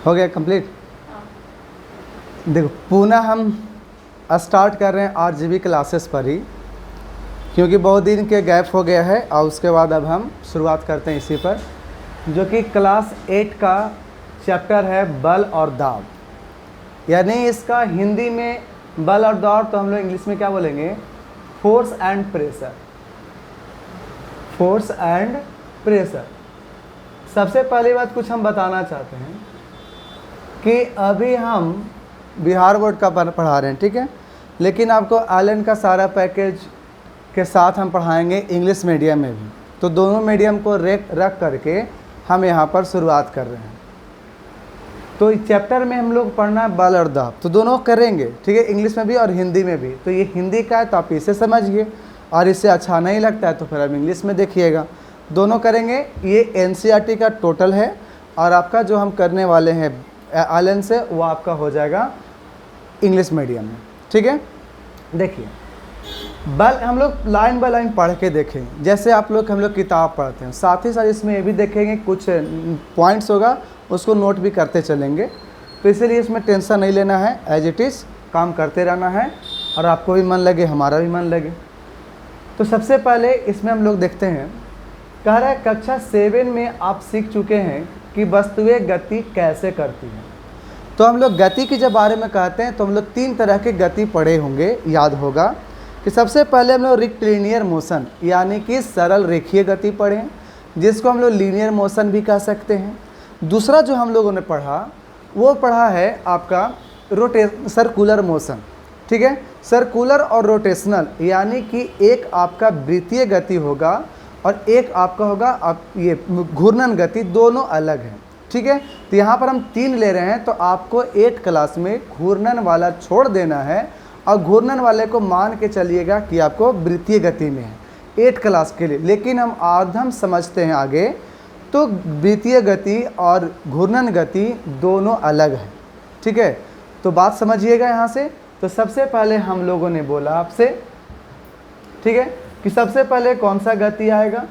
हो गया कंप्लीट। देखो पुनः हम स्टार्ट कर रहे हैं आरजीबी क्लासेस पर ही, क्योंकि बहुत दिन के गैप हो गया है और उसके बाद अब हम शुरुआत करते हैं इसी पर, जो कि क्लास 8 का चैप्टर है बल और दाब। यानी इसका हिंदी में बल और दाब, तो हम लोग इंग्लिश में क्या बोलेंगे, force and pressure. Force and pressure. सबसे पहली बात कुछ हम बताना चाहते हैं कि अभी हम बिहार बोर्ड का पढ़ा रहे हैं, ठीक है, लेकिन आपको आइलैंड का सारा पैकेज के साथ हम पढ़ाएंगे इंग्लिश मीडियम में भी। तो दोनों मीडियम को रख करके हम यहाँ पर शुरुआत कर रहे हैं। तो इस चैप्टर में हम लोग पढ़ना है बल और दाब, तो दोनों करेंगे, ठीक है, इंग्लिश में भी और हिंदी में भी। तो ये हिंदी का है तो आप इसे समझिए, और इससे अच्छा नहीं लगता है तो फिर आप इंग्लिश में देखिएगा। दोनों करेंगे। ये एनसीईआरटी का टोटल है, और आपका जो हम करने वाले हैं आइलैंड से वो आपका हो जाएगा इंग्लिश मीडियम में, ठीक है। देखिए बल हम लोग लाइन बाय लाइन पढ़ के देखें, जैसे आप लोग हम लोग किताब पढ़ते हैं, साथ ही साथ इसमें ये भी देखेंगे कुछ पॉइंट्स होगा, उसको नोट भी करते चलेंगे। तो इसलिए इसमें टेंशन नहीं लेना है, एज इट इज़ काम करते रहना है, और आपको भी मन लगे हमारा भी मन लगे। तो सबसे पहले इसमें हम लोग देखते हैं, कह रहा है कक्षा 7 में आप सीख चुके हैं कि वस्तुएं गति कैसे करती हैं। तो हम लोग गति के जब बारे में कहते हैं तो हम लोग 3 तरह के गति पढ़े होंगे, याद होगा कि सबसे पहले हम लोग रेक्टिलिनियर मोशन यानी कि सरल रेखीय गति पढ़ें, जिसको हम लोग लीनियर मोशन भी कह सकते हैं। दूसरा जो हम लोगों ने पढ़ा वो पढ़ा है आपका सर्कुलर मोशन, ठीक है, सर्कुलर और रोटेशनल, यानी कि एक आपका वृत्तीय गति होगा और एक आपका होगा आप ये घूर्णन गति, दोनों अलग हैं, ठीक है। तो यहाँ पर हम 3 ले रहे हैं, तो आपको 8 क्लास में घूर्णन वाला छोड़ देना है और घूर्णन वाले को मान के चलिएगा कि आपको वृत्तीय गति में है 8 क्लास के लिए। लेकिन हम आधम समझते हैं आगे, तो वृत्तीय गति और घूर्णन गति दोनों अलग है, ठीक है। तो बात समझिएगा यहाँ से। तो सबसे पहले हम लोगों ने बोला आपसे, ठीक है, कि सबसे पहले कौन सा गति आएगा।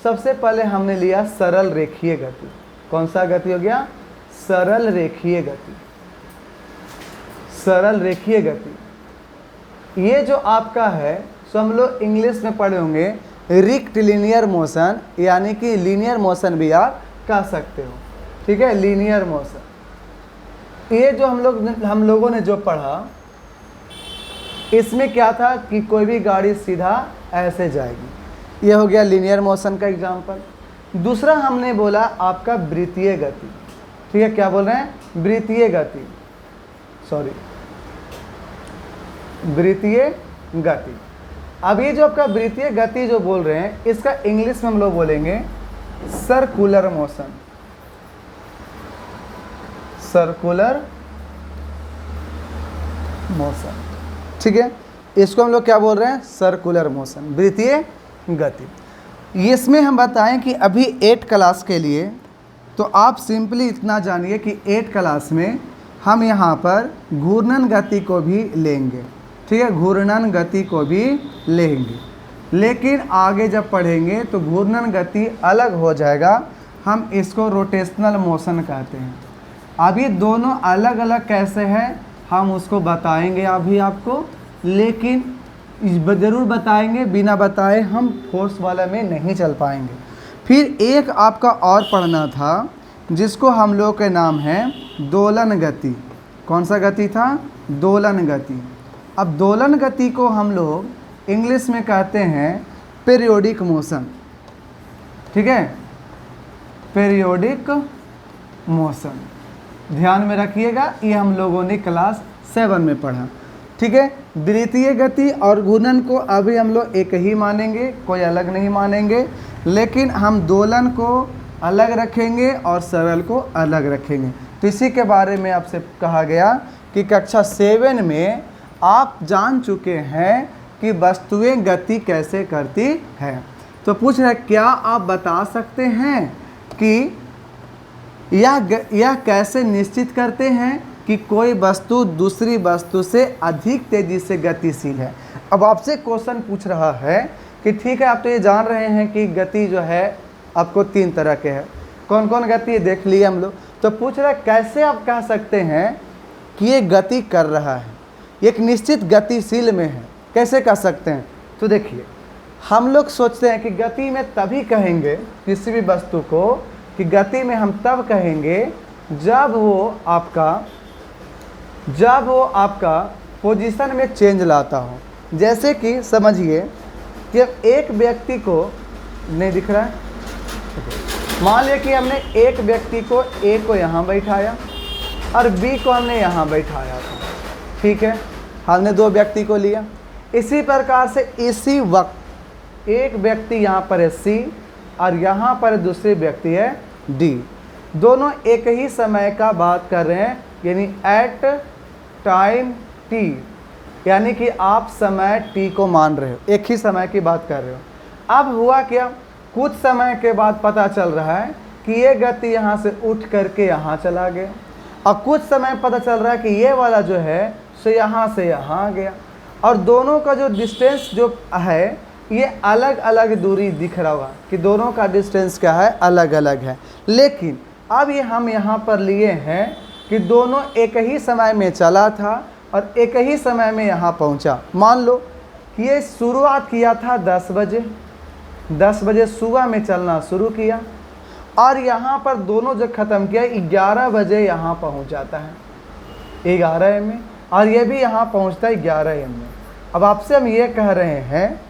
सबसे पहले हमने लिया सरल रेखीय गति। कौन सा गति हो गया, सरल रेखीय गति। सरल रेखीय गति ये जो आपका है, सो हम लोग इंग्लिश में पढ़े होंगे रेक्टिलिनियर मोशन, यानी कि लीनियर मोशन भी आप कह सकते हो, ठीक है, लीनियर मोशन। ये जो हम लोगों ने जो पढ़ा, इसमें क्या था कि कोई भी गाड़ी सीधा ऐसे जाएगी, ये हो गया लीनियर मोशन का एग्जांपल। दूसरा हमने बोला आपका वृत्तीय गति, ठीक है, क्या बोल रहे हैं, वृत्तीय गति, सॉरी वृत्तीय गति। अब ये जो आपका वृत्तीय गति जो बोल रहे हैं, इसका इंग्लिश में हम लोग बोलेंगे सर्कुलर मोशन। सर्कुलर मोशन, ठीक है, इसको हम लोग क्या बोल रहे हैं, सर्कुलर मोशन, वृत्तीय गति। इसमें हम बताएं कि अभी 8 क्लास के लिए, तो आप सिंपली इतना जानिए कि 8 क्लास में हम यहाँ पर घूर्णन गति को भी लेंगे, ठीक है, घूर्णन गति को भी लेंगे। लेकिन आगे जब पढ़ेंगे तो घूर्णन गति अलग हो जाएगा, हम इसको रोटेशनल मोशन कहते हैं। अब ये दोनों अलग अलग कैसे हैं हम उसको बताएंगे अभी आपको, लेकिन ज़रूर बताएंगे, बिना बताए हम फोर्स वाला में नहीं चल पाएंगे। फिर एक आपका और पढ़ना था, जिसको हम लोग के नाम है दोलन गति। कौन सा गति था, दोलन गति। अब दोलन गति को हम लोग इंग्लिश में कहते हैं पीरियोडिक मोशन, ठीक है, पीरियोडिक मोशन। ध्यान में रखिएगा, ये हम लोगों ने क्लास 7 में पढ़ा, ठीक है। वृत्तीय गति और घूर्णन को अभी हम लोग एक ही मानेंगे, कोई अलग नहीं मानेंगे, लेकिन हम दोलन को अलग रखेंगे और सरल को अलग रखेंगे। तो इसी के बारे में आपसे कहा गया कि कक्षा 7 में आप जान चुके हैं कि वस्तुएं गति कैसे करती है। तो पूछ रहे क्या आप बता सकते हैं कि यह कैसे निश्चित करते हैं कि कोई वस्तु दूसरी वस्तु से अधिक तेजी से गतिशील है। अब आपसे क्वेश्चन पूछ रहा है कि ठीक है, आप तो ये जान रहे हैं कि गति जो है आपको 3 तरह के है, कौन कौन गति देख लिए हम लोग। तो पूछ रहा है कैसे आप कह सकते हैं कि ये गति कर रहा है, एक निश्चित गतिशील में है, कैसे कह सकते हैं। तो देखिए हम लोग सोचते हैं कि गति में तभी कहेंगे किसी भी वस्तु को कि गति में हम तब कहेंगे जब वो आपका पोजीशन में चेंज लाता हो। जैसे कि समझिए कि अब एक व्यक्ति को नहीं दिख रहा है, मान लिया कि हमने एक व्यक्ति को ए को यहाँ बैठाया और बी को हमने यहाँ बैठाया था, ठीक है, हमने दो व्यक्ति को लिया। इसी प्रकार से इसी वक्त एक व्यक्ति यहाँ पर है सी और यहाँ पर दूसरी व्यक्ति है डी, दोनों एक ही समय का बात कर रहे हैं, यानी एट टाइम टी, यानी कि आप समय टी को मान रहे हो, एक ही समय की बात कर रहे हो। अब हुआ क्या, कुछ समय के बाद पता चल रहा है कि ये गति यहाँ से उठ करके यहाँ चला गया और कुछ समय पता चल रहा है कि ये वाला जो है सो यहाँ से यहाँ गया और दोनों का जो डिस्टेंस जो है ये अलग अलग दूरी दिख रहा होगा कि दोनों का डिस्टेंस क्या है, अलग अलग है। लेकिन अब ये हम यहाँ पर लिए हैं कि दोनों एक ही समय में चला था और एक ही समय में यहाँ पहुँचा। मान लो कि ये शुरुआत किया था 10 बजे सुबह में चलना शुरू किया और यहाँ पर दोनों जो ख़त्म किया 11 बजे यहाँ पहुँच जाता है 11 में, और ये भी यहाँ पहुँचता है 11 में। अब आपसे हम ये कह रहे हैं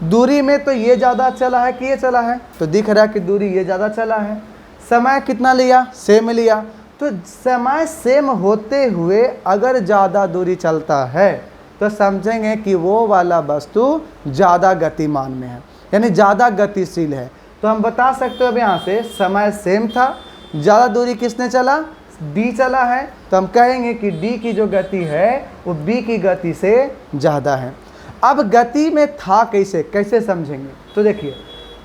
दूरी में तो ये ज़्यादा चला है कि ये चला है, तो दिख रहा है कि दूरी ये ज़्यादा चला है। समय कितना लिया, सेम लिया, तो समय सेम होते हुए अगर ज़्यादा दूरी चलता है तो समझेंगे कि वो वाला वस्तु ज़्यादा गतिमान में है, यानी ज़्यादा गतिशील है। तो हम बता सकते हो अब यहाँ से समय सेम था, ज़्यादा दूरी किसने चला, डी चला है, तो हम कहेंगे कि डी की जो गति है वो बी की गति से ज़्यादा है। अब गति में था कैसे समझेंगे, तो देखिए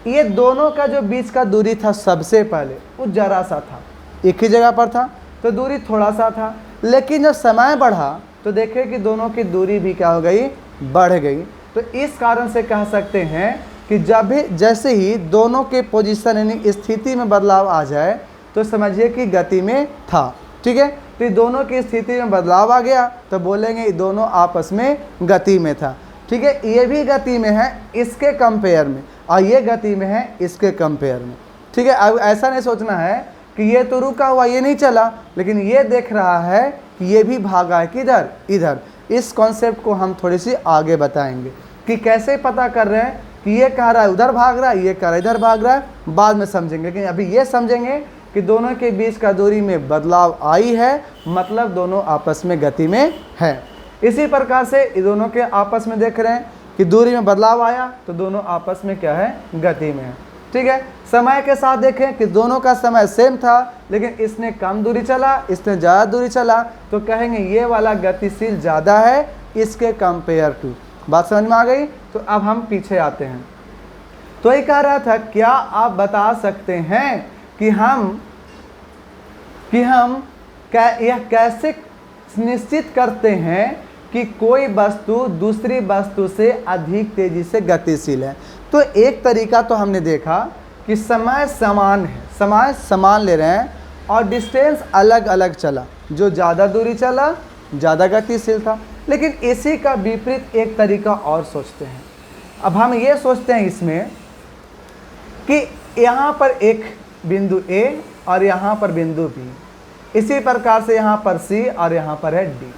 ये दोनों का जो बीच का दूरी था सबसे पहले वो जरा सा था, एक ही जगह पर था तो दूरी थोड़ा सा था, लेकिन जब समय बढ़ा तो देखे कि दोनों की दूरी भी क्या हो गई, बढ़ गई। तो इस कारण से कह सकते हैं कि जब भी जैसे ही दोनों के पोजीशन यानी स्थिति में बदलाव आ जाए तो समझिए कि गति में था, ठीक है। तो ये दोनों की स्थिति में बदलाव आ गया तो बोलेंगे ये दोनों आपस में गति में था, ठीक है। ये भी गति में है इसके कंपेयर में और ये गति में है इसके कंपेयर में, ठीक है। अब ऐसा नहीं सोचना है कि ये तो रुका हुआ, ये नहीं चला, लेकिन ये देख रहा है कि ये भी भागा है किधर, इधर। इस कॉन्सेप्ट को हम थोड़ी सी आगे बताएंगे कि कैसे पता कर रहे हैं कि ये कह रहा है उधर भाग रहा है, ये कह रहा है इधर भाग रहा है, बाद में समझेंगे। लेकिन अभी ये समझेंगे कि दोनों के बीच का दूरी में बदलाव आई है, मतलब दोनों आपस में गति में है। इसी प्रकार से ये दोनों के आपस में देख रहे हैं कि दूरी में बदलाव आया तो दोनों आपस में क्या है, गति में है, ठीक है। समय के साथ देखें कि दोनों का समय सेम था लेकिन इसने कम दूरी चला, इसने ज़्यादा दूरी चला, तो कहेंगे ये वाला गतिशील ज़्यादा है इसके कंपेयर टू। बात समझ में आ गई। तो अब हम पीछे आते हैं। तो ये कह रहा था क्या आप बता सकते हैं कि हम यह कैसे निश्चित करते हैं कि कोई वस्तु दूसरी वस्तु से अधिक तेजी से गतिशील है। तो एक तरीका तो हमने देखा कि समय समान है, समय समान ले रहे हैं और डिस्टेंस अलग अलग चला, जो ज़्यादा दूरी चला ज़्यादा गतिशील था। लेकिन इसी का विपरीत एक तरीका और सोचते हैं। अब हम ये सोचते हैं इसमें कि यहाँ पर एक बिंदु A और यहाँ पर बिंदु B, इसी प्रकार से यहाँ पर C और यहाँ पर है D।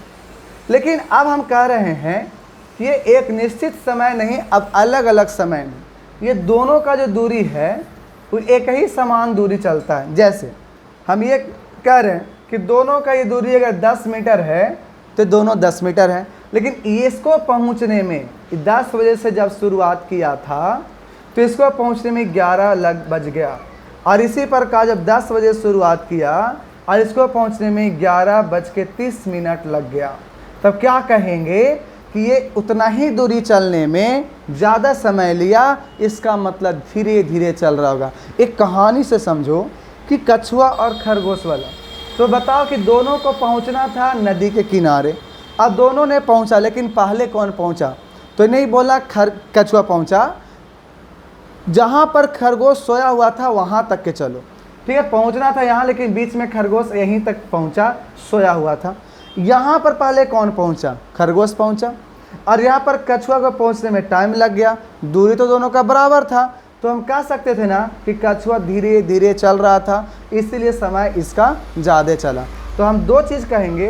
लेकिन अब हम कह रहे हैं कि ये एक निश्चित समय नहीं, अब अलग अलग समय में ये दोनों का जो दूरी है वो एक ही समान दूरी चलता है। जैसे हम ये कह रहे हैं कि दोनों का ये दूरी अगर 10 मीटर है तो दोनों 10 मीटर हैं, लेकिन इसको पहुंचने में 10 बजे से जब शुरुआत किया था तो इसको पहुंचने में 11 बज गया, और इसी प्रकार जब 10 बजे शुरुआत किया और इसको पहुंचने में 11:30 लग गया, तब क्या कहेंगे कि ये उतना ही दूरी चलने में ज़्यादा समय लिया, इसका मतलब धीरे धीरे चल रहा होगा। एक कहानी से समझो कि कछुआ और खरगोश वाला। तो बताओ कि दोनों को पहुंचना था नदी के किनारे, अब दोनों ने पहुंचा, लेकिन पहले कौन पहुंचा? तो नहीं बोला कछुआ पहुंचा, जहां पर खरगोश सोया हुआ था वहां तक के चलो। ठीक है, पहुंचना था यहाँ, लेकिन बीच में खरगोश यहीं तक पहुंचा, सोया हुआ था। यहाँ पर पहले कौन पहुंचा? खरगोश पहुंचा, और यहाँ पर कछुआ को पहुंचने में टाइम लग गया। दूरी तो दोनों का बराबर था, तो हम कह सकते थे ना कि कछुआ धीरे धीरे चल रहा था, इसीलिए समय इसका ज़्यादा चला। तो हम दो चीज़ कहेंगे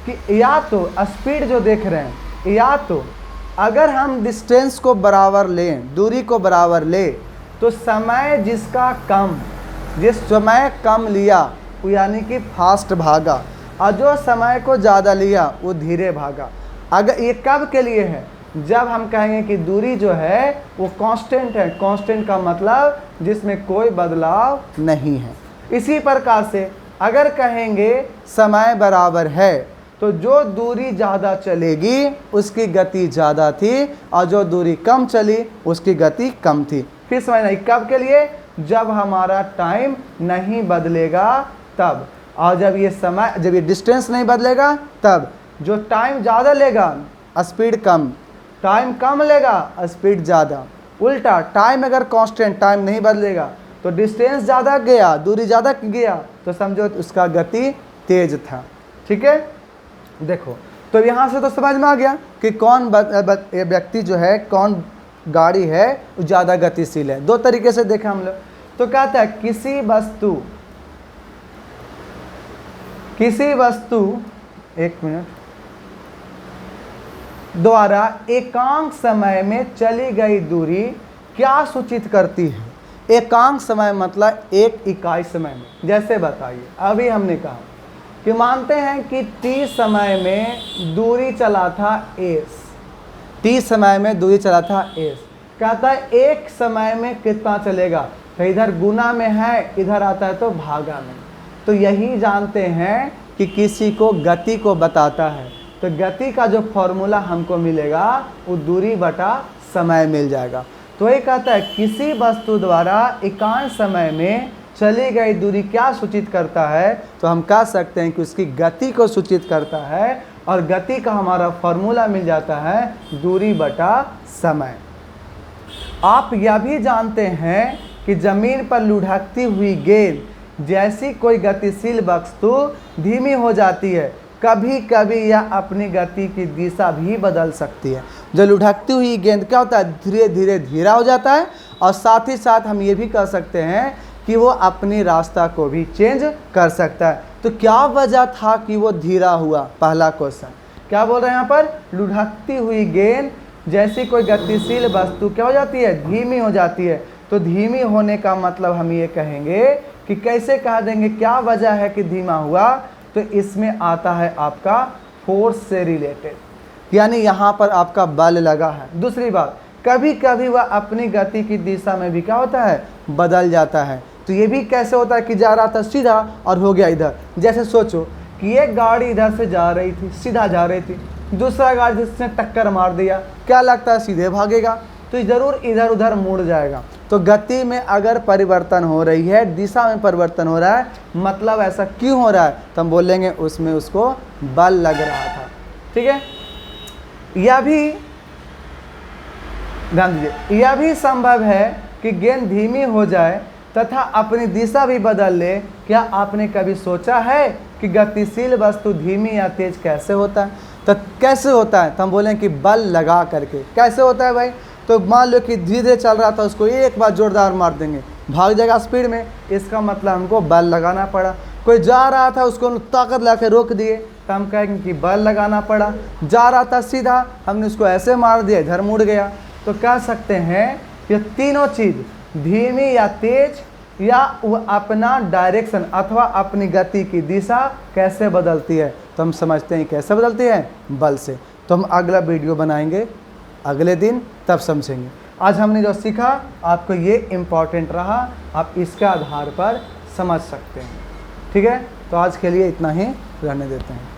कि या तो स्पीड जो देख रहे हैं, या तो अगर हम डिस्टेंस को बराबर लें, दूरी को बराबर ले, तो समय जिसका कम, जिस समय कम लिया वो यानी कि फास्ट भागा, और जो समय को ज़्यादा लिया वो धीरे भागा। अगर ये कब के लिए है? जब हम कहेंगे कि दूरी जो है वो कांस्टेंट है। कांस्टेंट का मतलब जिसमें कोई बदलाव नहीं है। इसी प्रकार से अगर कहेंगे समय बराबर है, तो जो दूरी ज़्यादा चलेगी उसकी गति ज़्यादा थी, और जो दूरी कम चली उसकी गति कम थी। फिर समझना, कब के लिए? जब हमारा टाइम नहीं बदलेगा तब, और जब ये समय, जब ये डिस्टेंस नहीं बदलेगा तब। जो टाइम ज़्यादा लेगा स्पीड कम, टाइम कम लेगा स्पीड ज़्यादा। उल्टा, टाइम अगर कांस्टेंट, टाइम नहीं बदलेगा, तो डिस्टेंस ज़्यादा गया, दूरी ज़्यादा गया, तो समझो उसका गति तेज था। ठीक है, देखो तो यहाँ से तो समझ में आ गया कि कौन व्यक्ति जो है, कौन गाड़ी है वो ज़्यादा गतिशील है। दो तरीके से देखा हम लोग। तो कहता है किसी वस्तु एक मिनट द्वारा एकांक समय में चली गई दूरी क्या सूचित करती है? एकांक समय मतलब एक इकाई समय में। जैसे बताइए, अभी हमने कहा कि मानते हैं कि t समय में दूरी चला था s, t समय में दूरी चला था s। कहता है एक समय में कितना चलेगा? तो इधर गुना में है, इधर आता है तो भागा में। तो यही जानते हैं कि किसी को गति को बताता है, तो गति का जो फॉर्मूला हमको मिलेगा वो दूरी बटा समय मिल जाएगा। तो ये कहता है किसी वस्तु द्वारा एकांक समय में चली गई दूरी क्या सूचित करता है? तो हम कह सकते हैं कि उसकी गति को सूचित करता है, और गति का हमारा फॉर्मूला मिल जाता है दूरी बटा समय। आप यह भी जानते हैं कि ज़मीन पर लुढ़कती हुई गेंद जैसी कोई गतिशील वस्तु धीमी हो जाती है, कभी कभी यह अपनी गति की दिशा भी बदल सकती है। जो लुढ़कती हुई गेंद क्या होता है? धीरे धीरे धीरा हो जाता है, और साथ ही साथ हम ये भी कह सकते हैं कि वो अपनी रास्ता को भी चेंज कर सकता है। तो क्या वजह था कि वो धीरा हुआ? पहला क्वेश्चन क्या बोल रहे हैं यहाँ पर? लुढ़कती हुई गेंद जैसी कोई गतिशील वस्तु क्या हो जाती है? धीमी हो जाती है। तो धीमी होने का मतलब हम ये कहेंगे कि कैसे कह देंगे क्या वजह है कि धीमा हुआ? तो इसमें आता है आपका फोर्स से रिलेटेड, यानी यहाँ पर आपका बल लगा है। दूसरी बात, कभी कभी वह अपनी गति की दिशा में भी क्या होता है? बदल जाता है। तो ये भी कैसे होता है कि जा रहा था सीधा और हो गया इधर। जैसे सोचो कि एक गाड़ी इधर से जा रही थी, सीधा जा रही थी, दूसरा गाड़ी जिसने टक्कर मार दिया, क्या लगता है सीधे भागेगा? तो ज़रूर इधर उधर मुड़ जाएगा। तो गति में अगर परिवर्तन हो रही है, दिशा में परिवर्तन हो रहा है, मतलब ऐसा क्यों हो रहा है? तो हम बोलेंगे उसमें उसको बल लग रहा था। ठीक है, यह भी ध्यान दीजिए, यह भी संभव है कि गेंद धीमी हो जाए तथा अपनी दिशा भी बदल ले। क्या आपने कभी सोचा है कि गतिशील वस्तु धीमी या तेज कैसे होता है? तो कैसे होता है? तो हम बोलें कि बल लगा करके। कैसे होता है भाई? तो मान लो कि धीरे धीरे चल रहा था, उसको एक बार जोरदार मार देंगे, भाग जाएगा स्पीड में। इसका मतलब हमको बल लगाना पड़ा। कोई जा रहा था, उसको ताकत ला के रोक दिए, तो हम कहेंगे कि बल लगाना पड़ा। जा रहा था सीधा, हमने उसको ऐसे मार दिया, इधर मुड़ गया। तो कह सकते हैं ये तीनों चीज़, धीमी या तेज, या वह अपना डायरेक्शन अथवा अपनी गति की दिशा कैसे बदलती है? तो हम समझते हैं कैसे बदलती है? बल से। तो हम अगला वीडियो बनाएंगे अगले दिन, तब समझेंगे। आज हमने जो सीखा आपको ये इम्पॉर्टेंट रहा, आप इसके आधार पर समझ सकते हैं। ठीक है, तो आज के लिए इतना ही रहने देते हैं।